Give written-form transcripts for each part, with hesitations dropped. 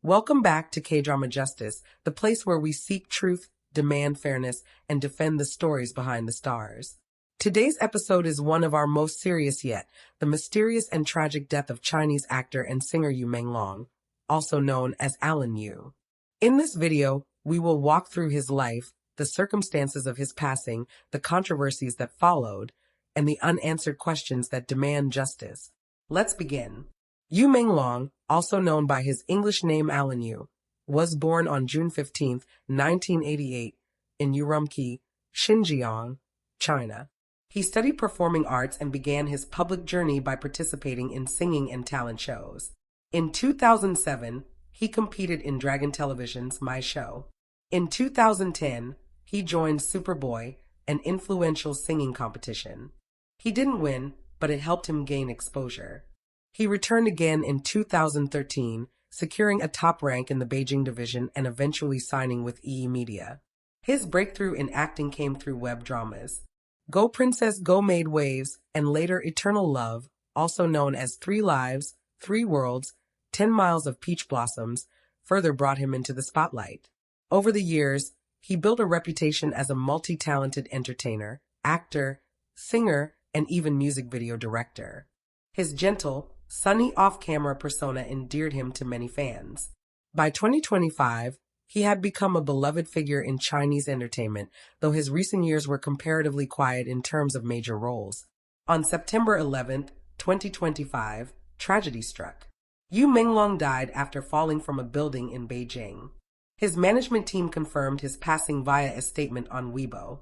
Welcome back to K-Drama Justice, the place where we seek truth, demand fairness, and defend the stories behind the stars. Today's episode is one of our most serious yet, the mysterious and tragic death of Chinese actor and singer Yu Menglong, also known as Alan Yu. In this video, we will walk through his life, the circumstances of his passing, the controversies that followed, and the unanswered questions that demand justice. Let's begin. Yu Menglong, also known by his English name Alan Yu, was born on June 15, 1988, in Urumqi, Xinjiang, China. He studied performing arts and began his public journey by participating in singing and talent shows. In 2007, he competed in Dragon Television's My Show. In 2010, he joined Superboy, an influential singing competition. He didn't win, but it helped him gain exposure. He returned again in 2013, securing a top rank in the Beijing division and eventually signing with E! Media. His breakthrough in acting came through web dramas. Go Princess Go made waves, and later Eternal Love, also known as 3 Lives, 3 Worlds, 10 Miles of Peach Blossoms, further brought him into the spotlight. Over the years, he built a reputation as a multi-talented entertainer, actor, singer, and even music video director. His gentle, sunny off-camera persona endeared him to many fans. By 2025, he had become a beloved figure in Chinese entertainment, though his recent years were comparatively quiet in terms of major roles. On September 11, 2025, tragedy struck. Yu Menglong died after falling from a building in Beijing. His management team confirmed his passing via a statement on Weibo.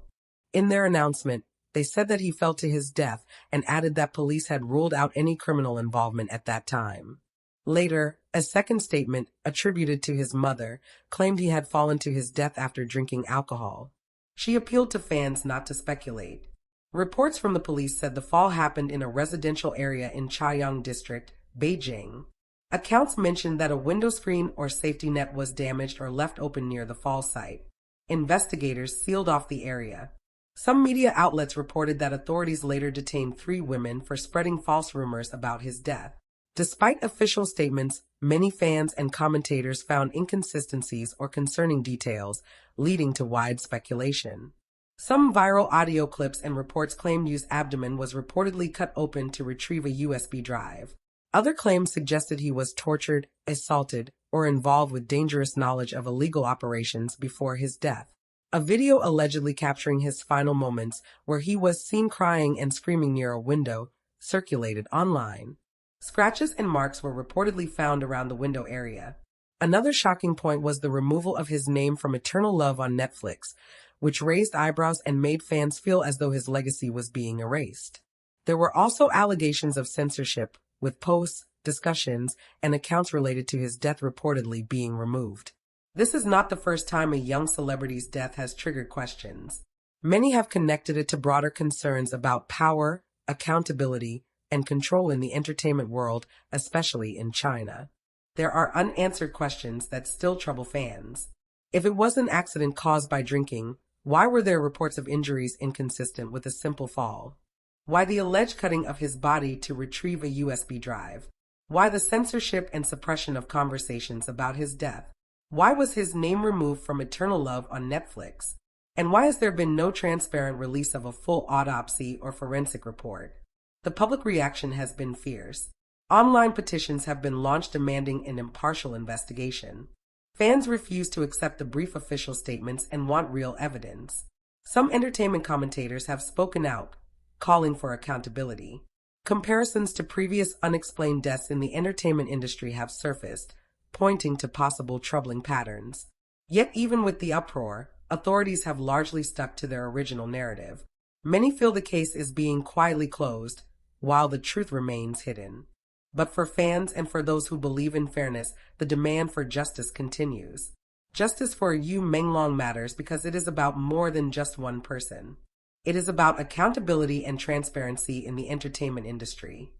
In their announcement, they said that he fell to his death and added that police had ruled out any criminal involvement at that time. Later, a second statement, attributed to his mother, claimed he had fallen to his death after drinking alcohol. She appealed to fans not to speculate. Reports from the police said the fall happened in a residential area in Chaoyang District, Beijing. Accounts mentioned that a window screen or safety net was damaged or left open near the fall site. Investigators sealed off the area. Some media outlets reported that authorities later detained 3 women for spreading false rumors about his death. Despite official statements, many fans and commentators found inconsistencies or concerning details, leading to wide speculation. Some viral audio clips and reports claimed Yu's abdomen was reportedly cut open to retrieve a USB drive. Other claims suggested he was tortured, assaulted, or involved with dangerous knowledge of illegal operations before his death. A video allegedly capturing his final moments, where he was seen crying and screaming near a window, circulated online. Scratches and marks were reportedly found around the window area. Another shocking point was the removal of his name from Eternal Love on Netflix, which raised eyebrows and made fans feel as though his legacy was being erased. There were also allegations of censorship, with posts, discussions, and accounts related to his death reportedly being removed. This is not the first time a young celebrity's death has triggered questions. Many have connected it to broader concerns about power, accountability, and control in the entertainment world, especially in China. There are unanswered questions that still trouble fans. If it was an accident caused by drinking, why were there reports of injuries inconsistent with a simple fall? Why the alleged cutting of his body to retrieve a USB drive? Why the censorship and suppression of conversations about his death? Why was his name removed from Eternal Love on Netflix? And why has there been no transparent release of a full autopsy or forensic report? The public reaction has been fierce. Online petitions have been launched demanding an impartial investigation. Fans refuse to accept the brief official statements and want real evidence. Some entertainment commentators have spoken out, calling for accountability. Comparisons to previous unexplained deaths in the entertainment industry have surfaced, pointing to possible troubling patterns. Yet even with the uproar, authorities have largely stuck to their original narrative. Many feel the case is being quietly closed, while the truth remains hidden. But for fans and for those who believe in fairness, the demand for justice continues. Justice for Yu Menglong matters because it is about more than just one person. It is about accountability and transparency in the entertainment industry.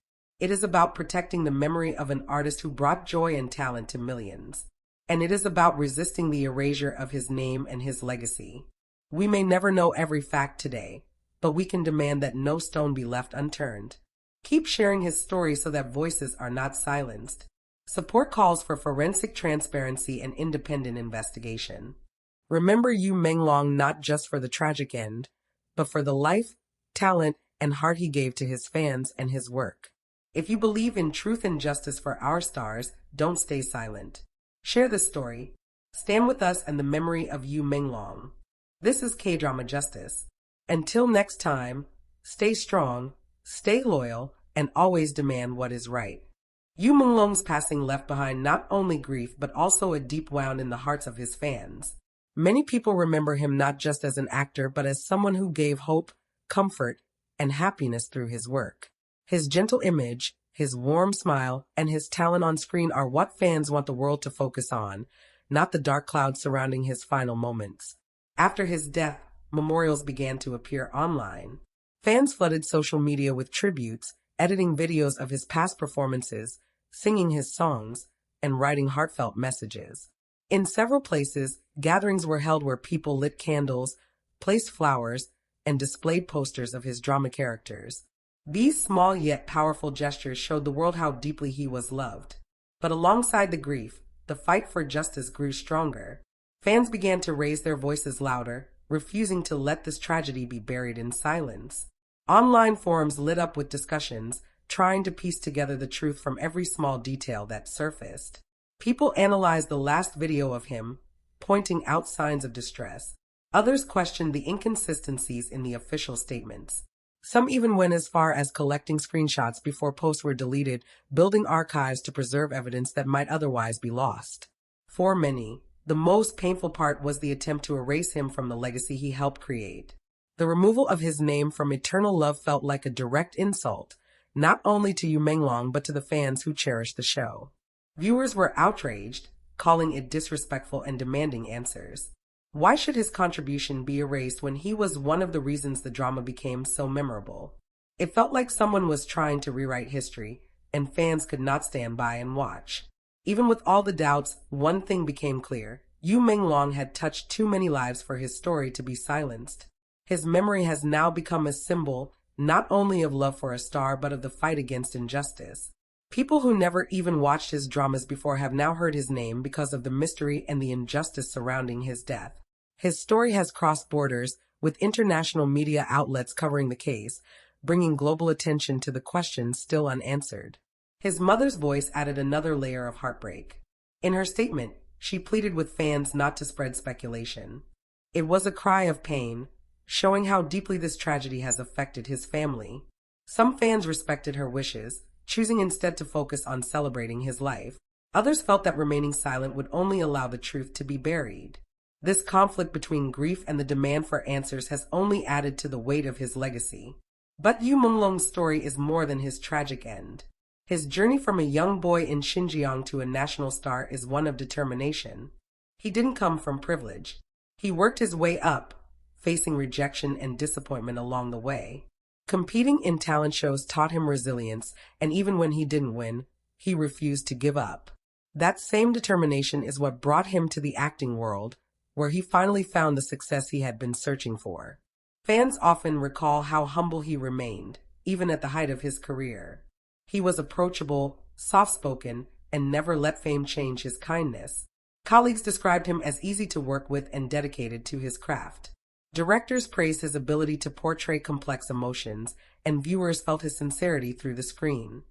It is about protecting the memory of an artist who brought joy and talent to millions. And it is about resisting the erasure of his name and his legacy. We may never know every fact today, but we can demand that no stone be left unturned. Keep sharing his story so that voices are not silenced. Support calls for forensic transparency and independent investigation. Remember Yu Menglong not just for the tragic end, but for the life, talent, and heart he gave to his fans and his work. If you believe in truth and justice for our stars, don't stay silent. Share this story. Stand with us and the memory of Yu Menglong. This is K-Drama Justice. Until next time, stay strong, stay loyal, and always demand what is right. Yu Menglong's passing left behind not only grief but also a deep wound in the hearts of his fans. Many people remember him not just as an actor but as someone who gave hope, comfort, and happiness through his work. His gentle image, his warm smile, and his talent on screen are what fans want the world to focus on, not the dark clouds surrounding his final moments. After his death, memorials began to appear online. Fans flooded social media with tributes, editing videos of his past performances, singing his songs, and writing heartfelt messages. In several places, gatherings were held where people lit candles, placed flowers, and displayed posters of his drama characters. These small yet powerful gestures showed the world how deeply he was loved. But alongside the grief, the fight for justice grew stronger. Fans began to raise their voices louder, refusing to let this tragedy be buried in silence. Online forums lit up with discussions, trying to piece together the truth from every small detail that surfaced. People analyzed the last video of him, pointing out signs of distress. Others questioned the inconsistencies in the official statements. Some even went as far as collecting screenshots before posts were deleted, building archives to preserve evidence that might otherwise be lost. For many, the most painful part was the attempt to erase him from the legacy he helped create. The removal of his name from Eternal Love felt like a direct insult, not only to Yu Menglong but to the fans who cherished the show. Viewers were outraged, calling it disrespectful and demanding answers. Why should his contribution be erased when he was one of the reasons the drama became so memorable? It felt like someone was trying to rewrite history, and fans could not stand by and watch. Even with all the doubts, one thing became clear. Yu Menglong had touched too many lives for his story to be silenced. His memory has now become a symbol not only of love for a star but of the fight against injustice. People who never even watched his dramas before have now heard his name because of the mystery and the injustice surrounding his death. His story has crossed borders, with international media outlets covering the case, bringing global attention to the questions still unanswered. His mother's voice added another layer of heartbreak. In her statement, she pleaded with fans not to spread speculation. It was a cry of pain, showing how deeply this tragedy has affected his family. Some fans respected her wishes, choosing instead to focus on celebrating his life. Others felt that remaining silent would only allow the truth to be buried. This conflict between grief and the demand for answers has only added to the weight of his legacy. But Yu Menglong's story is more than his tragic end. His journey from a young boy in Xinjiang to a national star is one of determination. He didn't come from privilege. He worked his way up, facing rejection and disappointment along the way. Competing in talent shows taught him resilience, and even when he didn't win, he refused to give up. That same determination is what brought him to the acting world, where he finally found the success he had been searching for. Fans often recall how humble he remained, even at the height of his career. He was approachable, soft-spoken, and never let fame change his kindness. Colleagues described him as easy to work with and dedicated to his craft. Directors praised his ability to portray complex emotions, and viewers felt his sincerity through the screen.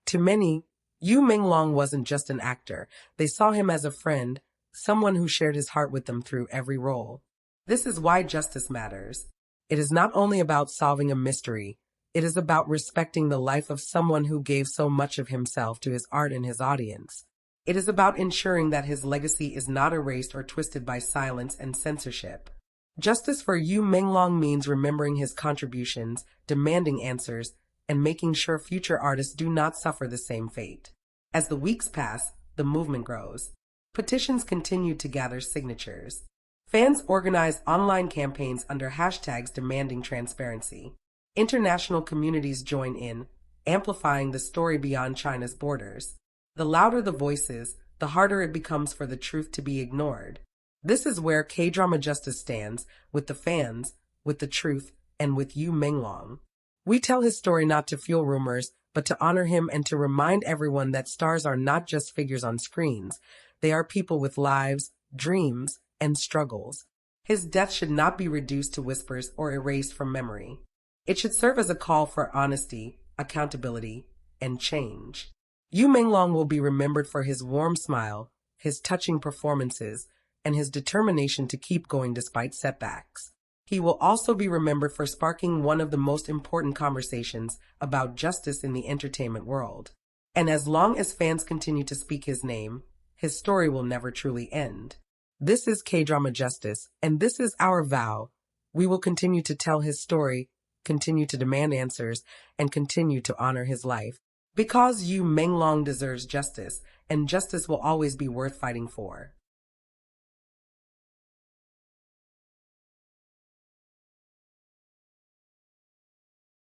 To many, Yu Menglong wasn't just an actor. They saw him as a friend, someone who shared his heart with them through every role. This is why justice matters. It is not only about solving a mystery, it is about respecting the life of someone who gave so much of himself to his art and his audience. It is about ensuring that his legacy is not erased or twisted by silence and censorship. Justice for Yu Menglong means remembering his contributions, demanding answers, and making sure future artists do not suffer the same fate. As the weeks pass, the movement grows. Petitions continue to gather signatures. Fans organize online campaigns under hashtags demanding transparency. International communities join in, amplifying the story beyond China's borders. The louder the voices, the harder it becomes for the truth to be ignored. This is where K-Drama Justice stands, with the fans, with the truth, and with Yu Menglong. We tell his story not to fuel rumors, but to honor him and to remind everyone that stars are not just figures on screens. They are people with lives, dreams, and struggles. His death should not be reduced to whispers or erased from memory. It should serve as a call for honesty, accountability, and change. Yu Menglong will be remembered for his warm smile, his touching performances, and his determination to keep going despite setbacks. He will also be remembered for sparking one of the most important conversations about justice in the entertainment world. And as long as fans continue to speak his name, his story will never truly end. This is K-Drama Justice, and this is our vow. We will continue to tell his story, continue to demand answers, and continue to honor his life. Because Yu Menglong deserves justice, and justice will always be worth fighting for.